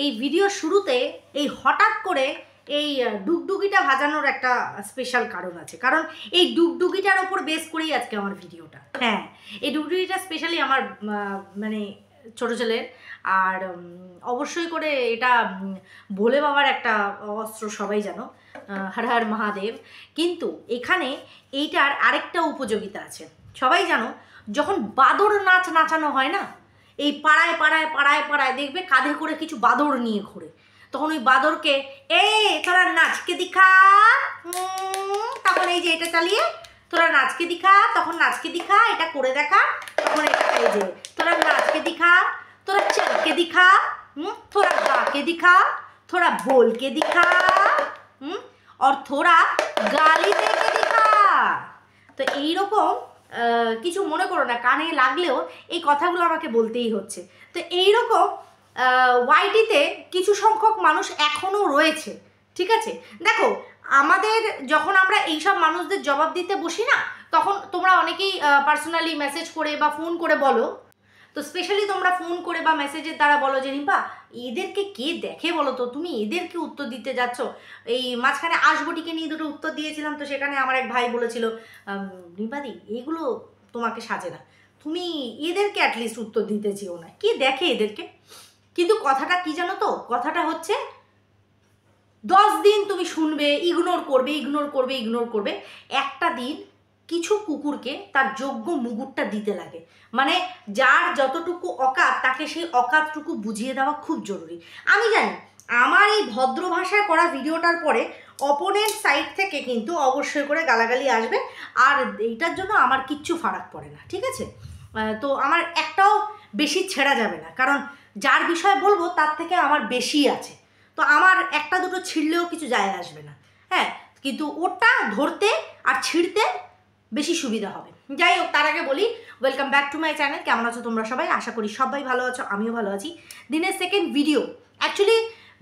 এই ভিডিওর শুরুতে এই হঠাৎ করে এই ডুগডুগিটা ভাজানোর একটা স্পেশাল কারণ আছে, কারণ এই ডুগডুগিটার ওপর বেস করেই আজকে আমার ভিডিওটা। হ্যাঁ, এই ডুগডুগিটা স্পেশালি আমার মানে ছোটো ছেলের, আর অবশ্যই করে এটা ভোলে বাবার একটা অস্ত্র, সবাই জানো, হর হর মহাদেব। কিন্তু এখানে এইটার আরেকটা উপযোগিতা আছে। সবাই জানো, যখন বাদর নাচ নাচানো হয় না, এই পাড়ায় পাড়ায় পাড়ায় পাড়ায় দেখবে কাঁধে করে কিছু বাদর নিয়ে ঘোরে, তখন ওই বাদরকে তোরা নাচকে দিখা, তখন এই যে এটা চালিয়ে তোরা নাচকে দিখা, তখন নাচকে দিখা, এটা করে দেখা, তখন এটা এই যে তোরা নাচকে দিখা, তোরা চলকে দিখা, थोड़ा गा के दिखा, थोड़ा बोल के दिखा, और थोड़ा गाली दे के दिखा। তো এইরকম কিছু মনে করো না, কানে লাগলেও এই কথাগুলো আমাকে বলতেই হচ্ছে। তো এইরকম ওয়াইটিতে কিছু সংখ্যক মানুষ এখনও রয়েছে, ঠিক আছে? দেখো, আমাদের যখন আমরা এইসব মানুষদের জবাব দিতে বসি না, তখন তোমরা অনেকেই পার্সোনালি মেসেজ করে বা ফোন করে বলো, তো স্পেশালি তোমরা ফোন করে বা মেসেজের দ্বারা বলো যে রিম্পা, এদেরকে কে দেখে বলো তো, তুমি এদেরকে উত্তর দিতে যাচ্ছ। এই মাঝখানে আসবটিকে নিয়ে দুটো উত্তর দিয়েছিলাম, তো সেখানে আমার এক ভাই বলেছিল, রিম্পাদি এগুলো তোমাকে সাজে না, তুমি এদেরকে অ্যাটলিস্ট উত্তর দিতে চেও না, কে দেখে এদেরকে। কিন্তু কথাটা কি জানো তো, কথাটা হচ্ছে 10 দিন তুমি শুনবে, ইগনোর করবে ইগনোর করবে ইগনোর করবে, একটা দিন কিছু কুকুরকে তার যোগ্য মুগুরটা দিতে লাগে। মানে যার যতটুকু অকাত, তাকে সেই অকাতটুকু বুঝিয়ে দেওয়া খুব জরুরি। আমি জানি আমার এই ভদ্র ভাষায় করা ভিডিওটার পরে অপোনেন্ট সাইড থেকে কিন্তু অবশ্যই করে গালাগালি আসবে, আর এইটার জন্য আমার কিচ্ছু ফারাক পড়ে না, ঠিক আছে? তো আমার একটাও বেশি ছেড়া যাবে না, কারণ যার বিষয়ে বলবো তার থেকে আমার বেশি আছে, তো আমার একটা দুটো ছিঁড়লেও কিছু যায় আসবে না। হ্যাঁ, কিন্তু ওটা ধরতে আর ছিঁড়তে বেশি সুবিধা হবে। যাই হোক, তার আগে বলি, welcome back to my channel. কেমন আছো তোমরা সবাই? আশা করি সবাই ভালো আছো, আমিও ভালো আছি। দিনের সেকেন্ড ভিডিও, অ্যাকচুয়ালি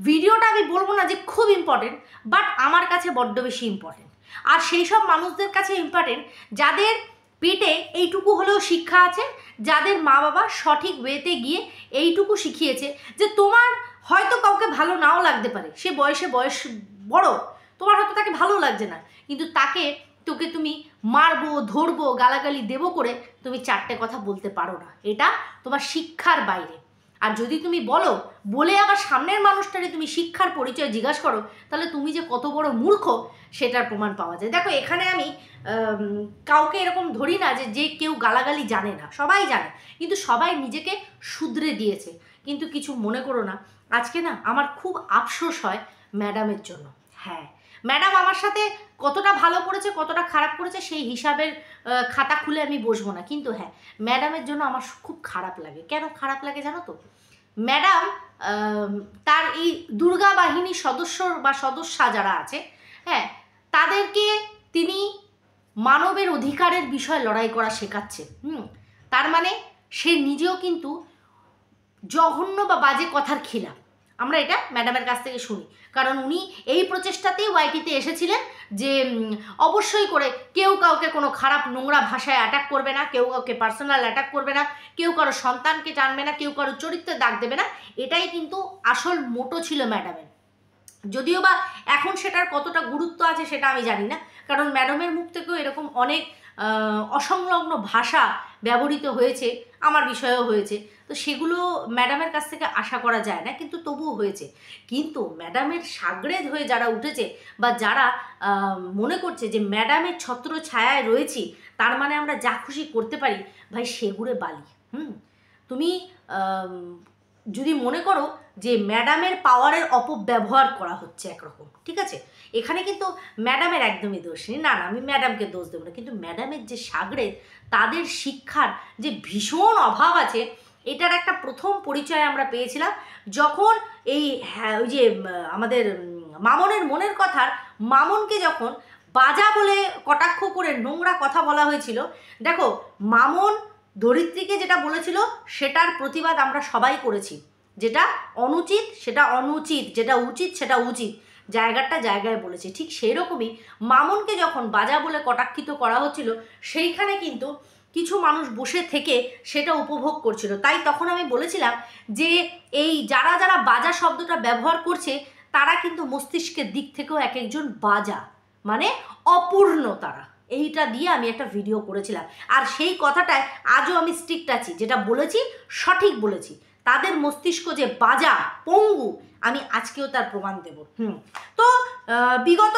ভিডিওটা আমি বলবো না যে খুব ইম্পর্টেন্ট, বাট আমার কাছে বড্ড বেশি ইম্পর্টেন্ট। আর সেই সব মানুষদের কাছে ইম্পর্টেন্ট যাদের পেটে এইটুকু হলেও শিক্ষা আছে, যাদের মা বাবা সঠিক ওয়েতে গিয়ে এইটুকু শিখিয়েছে যে তোমার হয়তো কাউকে ভালো নাও লাগতে পারে, সে বয়স বড়, তোমার হয়তো তাকে ভালো লাগছে না, কিন্তু তোকে তুমি মারবো, ধরবো, গালাগালি দেবো করে তুমি 4টে কথা বলতে পারো না, এটা তোমার শিক্ষার বাইরে। আর যদি তুমি বলে আবার সামনের মানুষটারে তুমি শিক্ষার পরিচয় জিজ্ঞাসা করো, তাহলে তুমি যে কত বড় মূর্খ সেটার প্রমাণ পাওয়া যায়। দেখো, এখানে আমি কাউকে এরকম ধরি না যে কেউ গালাগালি জানে না, সবাই জানে, কিন্তু সবাই নিজেকে শুধরে দিয়েছে। কিন্তু কিছু মনে করো না, আজকে না আমার খুব আফসোস হয় ম্যাডামের জন্য। হ্যাঁ, ম্যাডাম আমার সাথে কতটা ভালো করেছে, কতটা খারাপ করেছে, সেই হিসাবের খাতা খুলে আমি বসবো না, কিন্তু হ্যাঁ, ম্যাডামের জন্য আমার খুব খারাপ লাগে। কেন খারাপ লাগে জানো তো? ম্যাডাম তার এই দুর্গা বাহিনীর সদস্যা যারা আছে, হ্যাঁ, তাদেরকে তিনি মানবের অধিকারের বিষয়ে লড়াই করা শেখাচ্ছে। তার মানে সে নিজেও কিন্তু জঘন্য বা বাজে কথার খিলাফ। আমরা এটা ম্যাডামের কাছ থেকে শুনি, কারণ উনি এই প্রচেষ্টাতেই ওয়াইটিতে এসেছিলেন যে অবশ্যই করে কেউ কাউকে কোনো খারাপ নোংরা ভাষায় অ্যাটাক করবে না, কেউ কাউকে পার্সোনাল অ্যাটাক করবে না, কেউ কারো সন্তানকে টানবে না, কেউ কারো চরিত্রে দাগ দেবে না। এটাই কিন্তু আসল মোটো ছিল ম্যাডামের। যদিও বা এখন সেটার কতটা গুরুত্ব আছে সেটা আমি জানি না, কারণ ম্যাডামের মুখ থেকেও এরকম অনেক অসংলগ্ন ভাষা ব্যবহৃত হয়েছে, আমার বিষয়েও হয়েছে, তো সেগুলো ম্যাডামের কাছ থেকে আশা করা যায় না, কিন্তু তবুও হয়েছে। কিন্তু ম্যাডামের সাগরেদ হয়ে যারা উঠেছে বা যারা মনে করছে যে ম্যাডামের ছত্র ছায়ায় রয়েছি, তার মানে আমরা যা খুশি করতে পারি, ভাই সেগুড়ে বালি। তুমি যদি মনে করো যে ম্যাডামের পাওয়ারের অপব্যবহার করা হচ্ছে একরকম, ঠিক আছে, এখানে কিন্তু ম্যাডামের একদমই দোষ নেই, না আমি ম্যাডামকে দোষ দেবো না, কিন্তু ম্যাডামের যে সাগরেদ, তাদের শিক্ষার যে ভীষণ অভাব আছে, এটার একটা প্রথম পরিচয় আমরা পেয়েছিলাম যখন ওই যে আমাদের মামনের মনের কথার মামনকে যখন বাজা বলে কটাক্ষ করে নোংরা কথা বলা হয়েছিল। দেখো, মামন ধরিত্রীকে যেটা বলেছিল সেটার প্রতিবাদ আমরা সবাই করেছি, যেটা অনুচিত সেটা অনুচিত, যেটা উচিত সেটা উচিত, জায়গাটা জায়গায় বলেছি। ঠিক সেই রকমই মামনকে যখন বাজা বলে কটাক্ষিত করা হচ্ছিল, সেইখানে কিন্তু কিছু মানুষ বসে থেকে সেটা উপভোগ করছিল। তাই তখন আমি বলেছিলাম যে এই যারা যারা বাজা শব্দটা ব্যবহার করছে তারা কিন্তু মস্তিষ্কের দিক থেকেও এক একজন বাজা, মানে অপূর্ণ তারা। এইটা দিয়ে আমি একটা ভিডিও করেছিলাম, আর সেই কথাটায় আজও আমি স্ট্রিক্ট আছি, যেটা বলেছি সঠিক বলেছি। তাদের মস্তিষ্ক যে বাজা পঙ্গু, আমি আজকেও তার প্রমাণ দেব। তো বিগত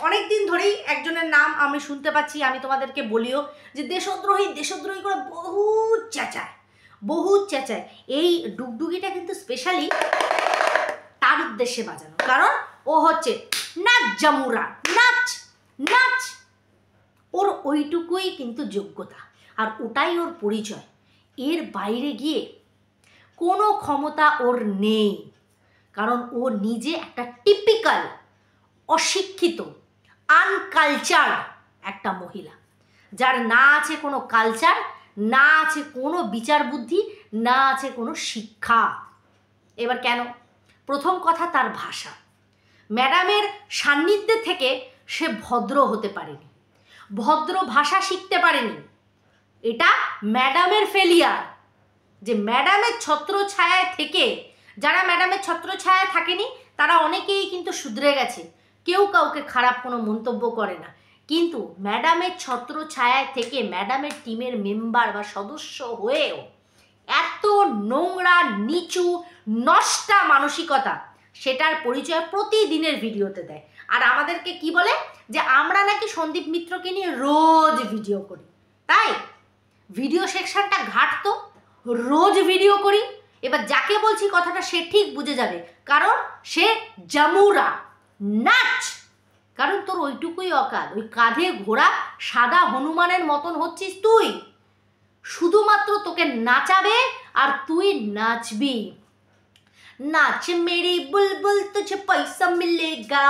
অনেক দিন ধরেই একজনের নাম আমি শুনতে পাচ্ছি, আমি তোমাদেরকে বলিও যে দেশদ্রোহী দেশদ্রোহী করে বহুত চেঁচায়। এই ডুগডুগিটা কিন্তু স্পেশালি তার উদ্দেশ্যে বাজানো, কারণ ও হচ্ছে নাচ জামুরা, নাচ নাচ, ওর ওইটুকুই কিন্তু যোগ্যতা, আর ওটাই ওর পরিচয়। এর বাইরে গিয়ে কোনো ক্ষমতা ওর নেই, কারণ ও নিজে একটা টিপিক্যাল অশিক্ষিত আনকালচার একটা মহিলা, যার না আছে কোনো কালচার, না আছে কোনো বিচার বুদ্ধি, না আছে কোনো শিক্ষা। এবার কেন? প্রথম কথা তার ভাষা। ম্যাডামের সান্নিধ্যে থেকে সে ভদ্র হতে পারেনি, ভদ্র ভাষা শিখতে পারেনি। এটা ম্যাডামের ফেলিয়ার, যে ম্যাডামের ছত্রছায়ায় থেকে, যারা ম্যাডামের ছত্রছায়ায় থাকেনি তারা অনেকেই কিন্তু শুধরে গেছে, কেউ কাউকে খারাপ কোনো মন্তব্য করে না। কিন্তু ম্যাডামের ছত্রছায়ায় থেকে ম্যাডামের টিমের মেম্বার বা সদস্য হয়েও এত নোংরা নিচু নষ্টা মানসিকতা, সেটার পরিচয় প্রতিদিনের ভিডিওতে দেয়। আর আমাদেরকে কি বলে যে আমরা নাকি সন্দীপ মিত্রকে নিয়ে রোজ ভিডিও করি, তাই ভিডিও সেকশনটা ঘাটতো, রোজ ভিডিও করি। এবার যাকে বলছি কথাটা সে ঠিক বুঝে যাবে, কারণ সে জামুরা নাচ, কারণ তোর ওইটুকুই অকাল। ওই কাঁধে ঘোড়া সাদা হনুমানের মতন হচ্ছিস তুই, শুধুমাত্র তোকে নাচাবে আর তুই নাচবি। नाच मेरी बुलबुल तुझे पैसा मिलेगा,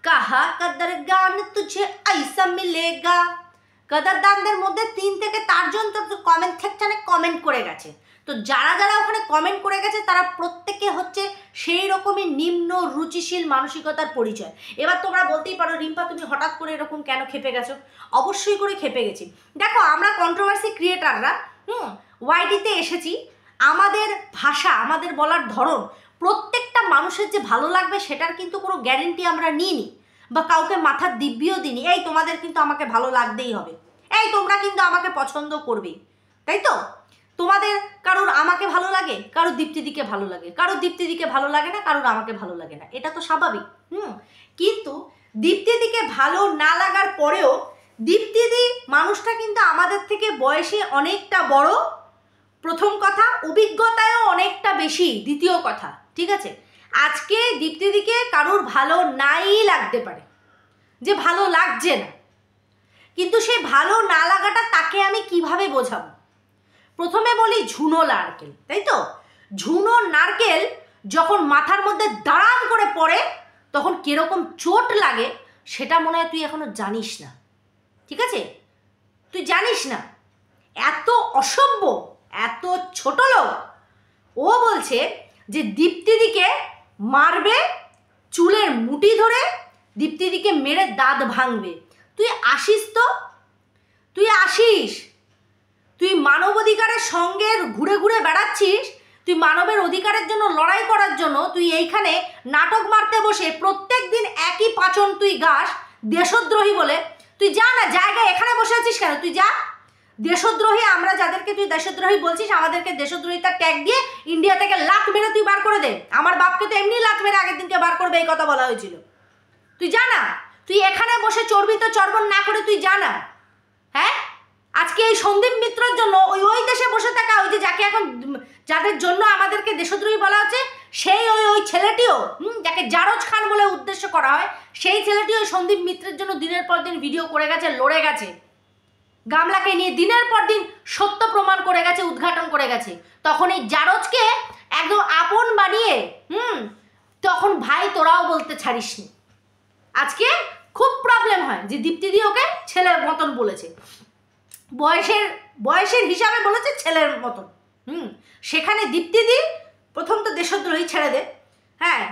कहा कदरदान तुझे ऐसा मिलेगा। কদরদানদের মধ্যে 3 থেকে 4 জন তো কমেন্ট সেকশনে কমেন্ট করে গেছে। তো যারা যারা ওখানে কমেন্ট করে গেছে তারা প্রত্যেকে হচ্ছে সেই রকমই নিম্ন রুচিশীল মানসিকতার পরিচয়। এবার তোমরা বলতেই পারো রিম্পা তুমি হঠাৎ করে এরকম কেন খেপে গেছো? অবশ্যই করে খেপে গেছি। দেখো আমরা কন্ট্রোভার্সি ক্রিয়েটাররা ওয়াইটিতে এসেছি, আমাদের ভাষা, আমাদের বলার ধরন প্রত্যেকটা মানুষের যে ভালো লাগবে সেটার কিন্তু কোনো গ্যারেন্টি আমরা নিইনি, বা কাউকে মাথার দিব্যিও দিইনি এই তোমাদের কিন্তু আমাকে ভালো লাগতেই হবে, এই তোমরা কিন্তু আমাকে পছন্দ করবেই, তাই তো? তোমাদের কারোর আমাকে ভালো লাগে, কারোর দীপ্তিদিকে ভালো লাগে, কারোর দীপ্তিদিকে ভালো লাগে না, কারোর আমাকে ভালো লাগে না, এটা তো স্বাভাবিক। কিন্তু দীপ্তিদিকে ভালো না লাগার পরেও দীপ্তিদি মানুষটা কিন্তু আমাদের থেকে বয়সে অনেকটা বড়, প্রথম কথা অভিজ্ঞতায়ও অনেকটা বেশি, দ্বিতীয় কথা, ঠিক আছে? আজকে দীপ্তিদিকে কারোর ভালো নাই লাগতে পারে, যে ভালো লাগছে না, কিন্তু সেই ভালো না লাগাটা তাকে আমি কিভাবে বোঝাবো? প্রথমে বলি ঝুনো নারকেল, তাই তো? ঝুনো নারকেল যখন মাথার মধ্যে দাঁড়ান করে পড়ে তখন কিরকম চোট লাগে সেটা মনে হয় তুই এখনো জানিস না, ঠিক আছে? তুই জানিস না। এত অসভ্য, এত ছোট লোক। ও বলছে যে দীপ্তিদিকে মারবে, চুলের মুঠি ধরে দীপ্তিদিকে মেরে দাঁত ভাঙবে। তুই আসিস তো, তুই আসিস, তুই মানব অধিকারের সঙ্গে ঘুরে ঘুরে বেড়াচ্ছিস, তুই মানবের অধিকারের জন্য লড়াই করার জন্য তুই এইখানে নাটক মারতে বসে প্রত্যেক দিন একই পাচন তুই গাস দেশদ্রোহী বলে। তুই যা না, জায়গায় এখানে বসে আছিস কেন? তুই যা। দেশদ্রোহী আমরা যাদেরকে তুই দেশদ্রোহী বলছিস, আমাদেরকে দেশদ্রোহিতার ট্যাগ দিয়ে ইন্ডিয়া থেকে লাত মেরে তুই বার করে দে। আমার বাপকে তো এমনি লাত মেরে আগের দিনকে বার করবে এই কথা বলা হয়েছিল। তুই যা না, তুই এখানে বসে চর্বি তো চর্বণ না করে তুই যা না। হ্যাঁ, আজকে এই সন্দীপ মিত্রর জন্য ওই দেশে বসে থাকা, ওই যে যাকে এখন যাদের জন্য আমাদেরকে দেশদ্রোহী বলা হচ্ছে, সেই ওই ছেলেটিও যাকে জারজ খান বলে উদ্দেশ্য করা হয়, সেই ছেলেটি ওই সন্দীপ মিত্রের জন্য দিনের পর দিন ভিডিও করে গেছে, লড়ে গেছে, গামলাকে নিয়ে দিনের পর দিন সত্য প্রমাণ করে গেছে, উদ্ঘাটন করে গেছে। তখন এই জারজকে একদম আপন বানিয়ে তখন ভাই তোরাও বলতে ছাড়িসনি। আজকে খুব প্রবলেম হয় যে দীপ্তিদি ওকে ছেলের মতন বলেছে, বয়সের হিসাবে বলেছে ছেলের মতন। সেখানে দীপ্তিদি প্রথম তো দেশদ্রোহী ছেড়ে দে, হ্যাঁ,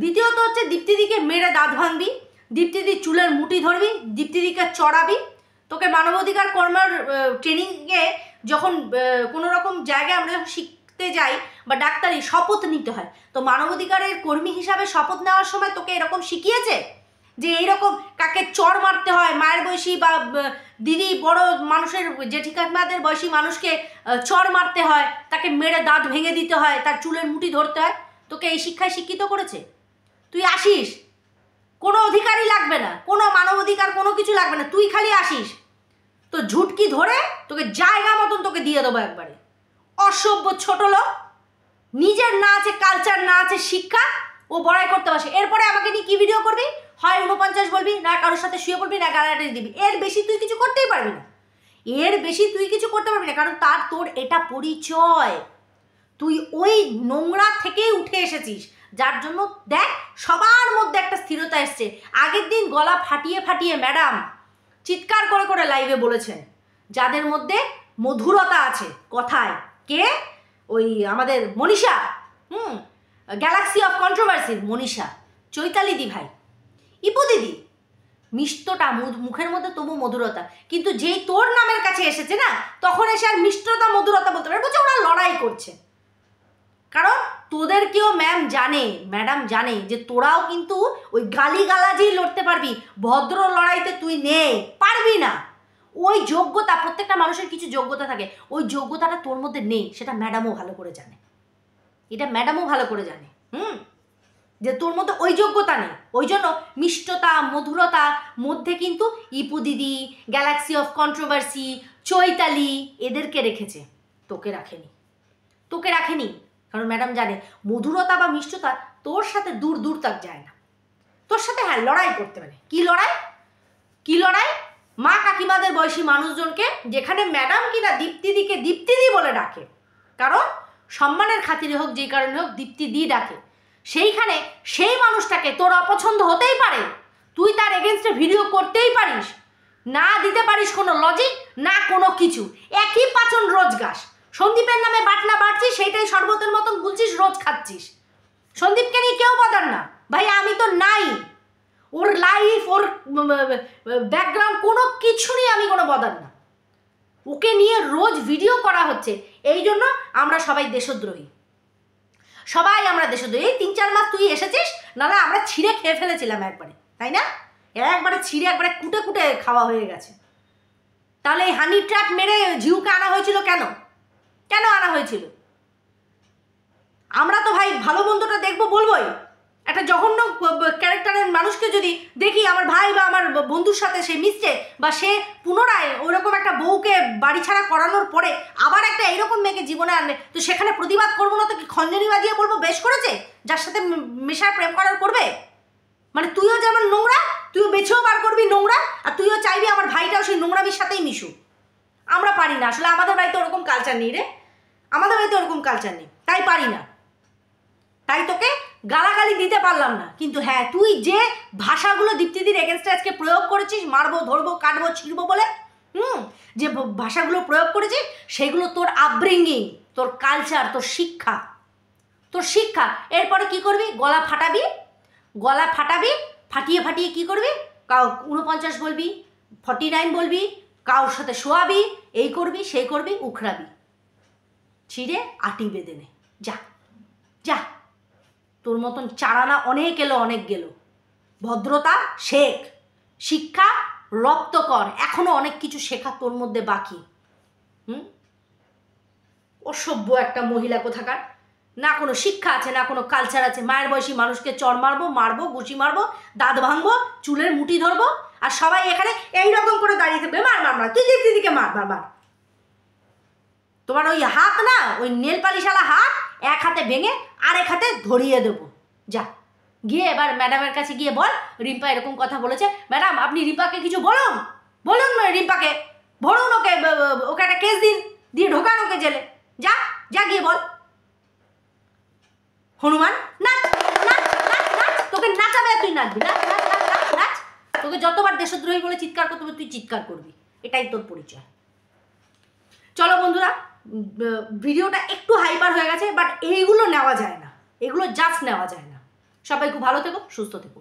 দ্বিতীয়ত হচ্ছে দীপ্তিদিকে মেরে দাঁত ভাঙবি, দীপ্তিদি চুলের মুঠি ধরবি, দীপ্তিদিকে চড়াবি, তোকে মানবাধিকার কর্মের ট্রেনিংয়ে যখন কোনো রকম জায়গায় আমরা যখন শিখতে যাই বা ডাক্তারি শপথ নিতে হয়, তো মানবাধিকারের কর্মী হিসাবে শপথ নেওয়ার সময় তোকে এরকম শিখিয়েছে যে এইরকম কাকে চড় মারতে হয়, মায়ের বয়সী বা দিদি বড় মানুষের জেঠিকামাদের বয়সী মানুষকে চড় মারতে হয়, তাকে মেরে দাঁত ভেঙে দিতে হয়, তার চুলের মুঠি ধরতে হয়? তোকে এই শিক্ষায় শিক্ষিত করেছে? তুই আসিস, কোনো অধিকারই লাগবে না, কোনো মানবাধিকার কোনো কিছু লাগবে না, তুই খালি আসিস, তো ঝুটকি ধরে তোকে জায়গা মতন তোকে দিয়ে দেবো একবারে। অসভ্য ছোট লোক, নিজের না আছে কালচার, না আছে শিক্ষা, ও বড়াই করতে বসে। এরপরে আমাকে নিয়ে কি ভিডিও করবি? হয় 49 বলবি, না কারোর সাথে শুয়ে পড়বি, না গালাগালি দিবি। এর বেশি তুই কিছু করতেই পারবি না, এর বেশি তুই কিছু করতে পারবি না, কারণ তোর এটা পরিচয়। তুই ওই নোংরা থেকেই উঠে এসেছিস, যার জন্য দেখ সবার মধ্যে একটা স্থিরতা এসছে। আগের দিন গলা ফাটিয়ে ফাটিয়ে ম্যাডাম চিৎকার করে করে লাইভে বলেছেন যাদের মধ্যে মধুরতা আছে কথায়। কে? ওই আমাদের মনীষা, গ্যালাক্সি অফ কন্ট্রোভার্সির মনীষা, চৈতালি দি ভাই, ইপু দিদি, মিষ্টতা মুখের মধ্যে তবু মধুরতা, কিন্তু যেই তোর নামের কাছে এসেছে না, তখন এসে আর মিষ্টতা মধুরতা বলতে পারে, বলছে ওরা লড়াই করছে। কারণ তোদেরকেও ম্যাডাম জানে যে তোরাও কিন্তু ওই গালিগালাজেই লড়তে পারবি, ভদ্র লড়াইতে তুই পারবি না। ওই যোগ্যতা, প্রত্যেকটা মানুষের কিছু যোগ্যতা থাকে, ওই যোগ্যতাটা তোর মধ্যে নেই, সেটা ম্যাডামও ভালো করে জানে, এটা ম্যাডামও ভালো করে জানে যে তোর মধ্যে ওই যোগ্যতা নেই। ওই জন্য মিষ্টতা মধুরতা মধ্যে কিন্তু ইপু দিদি, গ্যালাক্সি অফ কন্ট্রোভার্সি, চৈতালি এদেরকে রেখেছে, তোকে রাখেনি। কারণ ম্যাডাম জানে মধুরতা বা মিষ্টতা তোর সাথে দূর তাক যায় না, তোর সাথে হ্যাঁ লড়াই করতে পারে। কি লড়াই? মা কাকিমাদের বয়সী মানুষজনকে, যেখানে ম্যাডাম কিনা দীপ্তিদিকে দীপ্তিদি বলে ডাকে, কারণ সম্মানের খাতিরে হোক, যেই কারণে হোক দীপ্তিদি ডাকে, সেইখানে সেই মানুষটাকে তোর অপছন্দ হতেই পারে, তুই তার এগেনস্টে ভিডিও করতেই পারিস, না দিতে পারিস কোনো লজিক, না কোনো কিছু, একই পাচন রোজ গাছ। সন্দীপের নামে বাটনা বাড়ছিস, সেইটাই শরবতের মতন গুলছিস, রোজ খাচ্ছিস। সন্দীপকে নিয়ে কেউ বদার না ভাই, আমি তো নাই, ওর লাইফ, ওর ব্যাকগ্রাউন্ড কোনো কিছু নিয়ে আমি কোনো বদার না। ওকে নিয়ে রোজ ভিডিও করা হচ্ছে, এই জন্য আমরা সবাই দেশদ্রোহী, এই 3-4 মাস তুই এসেছিস, নাহলে আমরা ছিঁড়ে খেয়ে ফেলেছিলাম একবারে, তাই না? একবারে ছিঁড়ে একবারে কুটে খাওয়া হয়ে গেছে। তাহলে এই হানি ট্র্যাপ মেরে ঝিউকে আনা হয়েছিল কেন আনা হয়েছিল? আমরা তো ভাই ভালো মন্দটা দেখবো, বলবোই। একটা জঘন্য ক্যারেক্টারের মানুষকে যদি দেখি, আমার ভাই বা আমার বন্ধুর সাথে সে মিশছে, বা সে পুনরায় ওইরকম একটা বউকে বাড়ি ছাড়া করানোর পরে আবার একটা এইরকম মেয়েকে জীবনে আনলে, তো সেখানে প্রতিবাদ করবো না তো কি খঞ্জনি বাজিয়ে বলবো বেশ করেছে, যার সাথে মেশায় প্রেম করার করবে? মানে তুইও যেমন নোংরা, তুইও বেছেও বার করবি নোংরা, আর তুইও চাইবি আমার ভাইটাও সেই নোংরামির সাথেই মিশুক। আমরা পারি না, আসলে আমাদের বাড়িতে ওরকম কালচার নেই রে, তাই পারি না, তাই তোকে গালাগালি দিতে পারলাম না। কিন্তু হ্যাঁ, তুই যে ভাষাগুলো দীপ্তিদির এগেনস্টে আজকে প্রয়োগ করেছিস, মারবো, ধরবো, কাটবো, ছিঁড়বো বলে, যে ভাষাগুলো প্রয়োগ করেছিস, সেগুলো তোর আপব্রিঙ্গিং, তোর কালচার, তোর শিক্ষা। এরপরে কি করবি? গলা ফাটাবি, ফাটিয়ে কি করবি? 49 বলবি, 49 বলবি, কারোর সাথে শোয়াবি, এই করবি, সেই করবি, উখড়াবি, ছিঁড়ে আটি বেঁধে নে, যা। তোর মতন চারানা অনেক এলো, অনেক গেল। ভদ্রতা শেখ, শিক্ষা রপ্ত কর, এখনো অনেক কিছু শেখা তোর মধ্যে বাকি। অসভ্য একটা মহিলা কোথাকার, না কোনো শিক্ষা আছে, না কোনো কালচার আছে। মায়ের বয়সী মানুষকে চড় মারবো, ঘুষি মারবো, দাঁত ভাঙবো, চুলের মুঠি ধরবো, আর সবাই এখানে এইরকম করে দাঁড়িয়ে থাকবে, মার, তুই দিদিকে মার। তোমার ওই হাত না, ওই নেল পালিশালা হাত, এক হাতে ভেঙে আরেক হাতে ধরিয়ে দেবো। যা গিয়ে এবার ম্যাডামের কাছে গিয়ে বল, রিম্পা এরকম কথা বলেছে, ম্যাডাম আপনি রিম্পাকে কিছু বলুন রিম্পাকে ভরুন, ওকে একটা কেস দিন, দিয়ে ঢোকান ওকে জেলে। যা গিয়ে বল। হনুমান নাচ, তোকে নাচাবে, তুই নাচবি, নাচ। তোকে যতবার দেশদ্রোহী বলে চিৎকার করতে হবে, তুই চিৎকার করবি, এটাই তোর পরিচয়। চলো বন্ধুরা, ভিডিওটা একটু হাইপার হয়ে গেছে, বাট এইগুলো নেওয়া যায় না, এগুলো জাস্ট নেওয়া যায় না। সবাই খুব ভালো থেকো, সুস্থ থেকো।